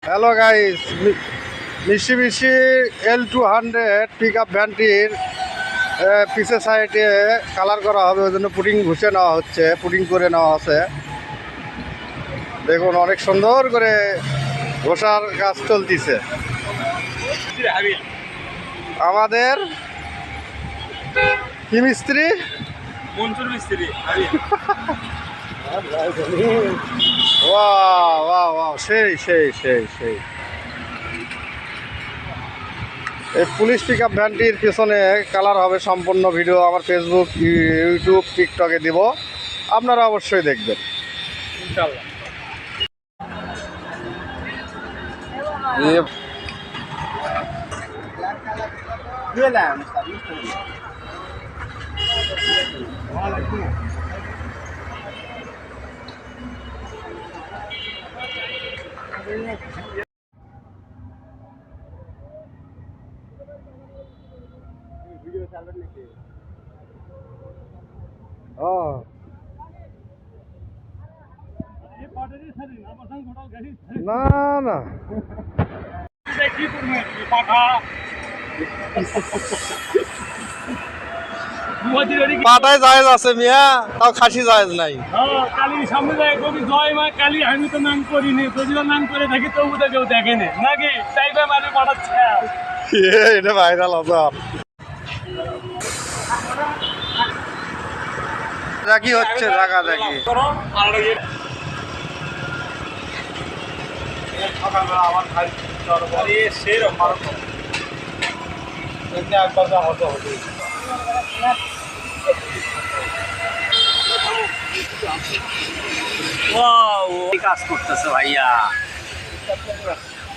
Hello guys, মিশি L200 pick up ভ্যানটির পিছের সাইডে কালার করা হবে, ওই জন্য পুটিং ঘুষে নেওয়া হচ্ছে, পুটিং করে নেওয়া আছে। দেখুন অনেক সুন্দর করে ঘষার কাজ চলতেছে। আমাদের কি মিস্ত্রি? মনসুর মিস্ত্রি। ওয়াও ওয়াও ওয়াও, সেই সেই সেই সেই। এই পুলিশ পিক আপ ভ্যানটির পেছনে কালার হবে, সম্পূর্ণ ভিডিও আমার ফেসবুক, ইউটিউব, টিকটকে দিব, আপনারা অবশ্যই দেখবেন ইনশাআল্লাহ। না না, পাটায় জায়েজ আছে মিয়া, তাও খাসি জায়েজ নাই। কালীর সামনে যায় কবি জয় মা কালী, আমি তো নাম করিনি, যদিও নাম করে থাকি তবু তো কেউ দেখেনি নাকি, তাই ভাই মানে পাঠাচ্ছে। এটা ভাইরাল হবে। কি হচ্ছে ঢাকা দেখি আমার ভাই সেরকম একবার হতে হবে। কাজ করতেছে ভাইয়া,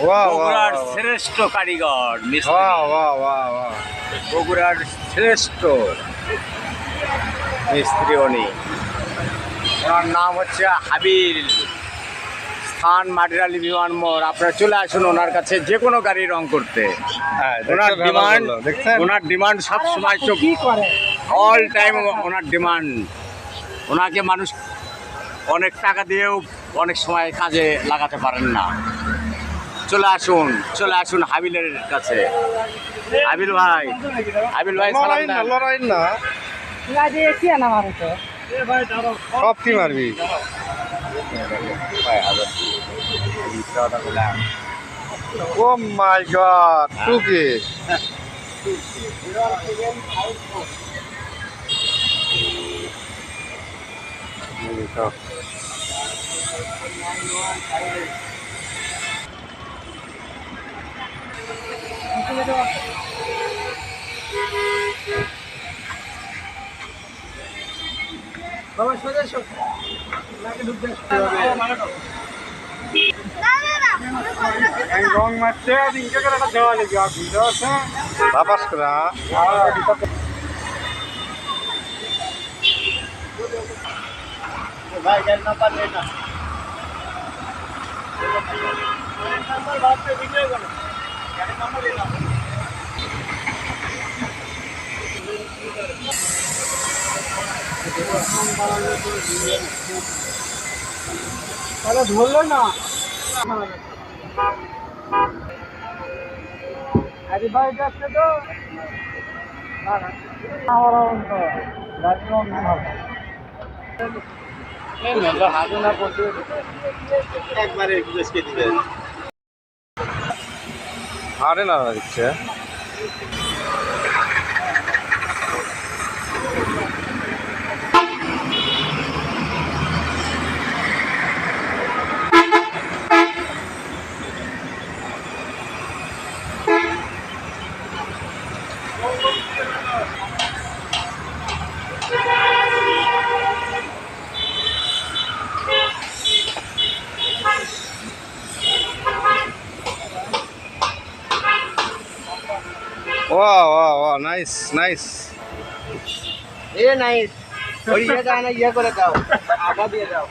বগুড়ার শ্রেষ্ঠ কারিগর মিস্ত্রি, বগুড়ার শ্রেষ্ঠ মিস্ত্রি উনি। ওনার নাম হচ্ছে হাবিল, স্থান মাটিরালি বিমান মোড়। আপনারা চলে আসুন ওনার কাছে যে কোনো গাড়ি রং করতে। ওনার ডিমান্ড সব সময় অল টাইম ওনার ডিমান্ড। ওনাকে মানুষ অনেক টাকা দিয়েও অনেক সময় কাজে লাগাতে পারেন না। চলে আসুন হাবিলের কাছে। হাবিল ভাই লড়াই না, সব কি মারবি? ও মাই গড, টুকি রং মারছে দিনকে করে একটা দেওয়া লেগে আছে বাপাস করা। ভাই গেল না পারলে না নাম্বার ভাবতে ভিডিও গেল গাড়ি নাম্বার দিলাম। তাহলে ধরলো না আরে ভাই যাচ্ছে তো আমার একবারে বুঝে দিবে আরে না দিচ্ছে। वाह वाह वाह, नाइस नाइस। ये नाइस, और ये गाना ये करे जाओ, आगा দিয়ে যাও।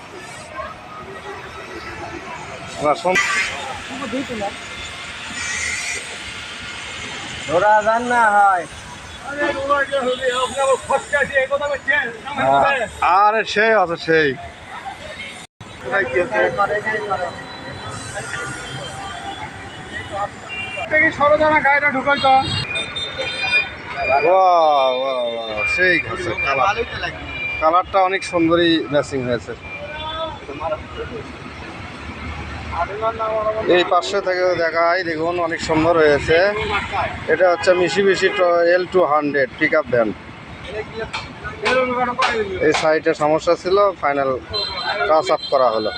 ওরা জানা হয়। আরে সেই আছে সেই। থেকে সরজানা গাড়িটা ঢুকাই তো সেই কালারটা অনেক সুন্দরই ম্যাচিং হয়েছে। এই পাশে থেকে দেখাই, দেখুন অনেক সুন্দর হয়েছে। এটা হচ্ছে মিশিবিশি L200 পিক আপ ভ্যান। এই সাইডে সমস্যা ছিল, ফাইনাল টাচ আপ করা হলো।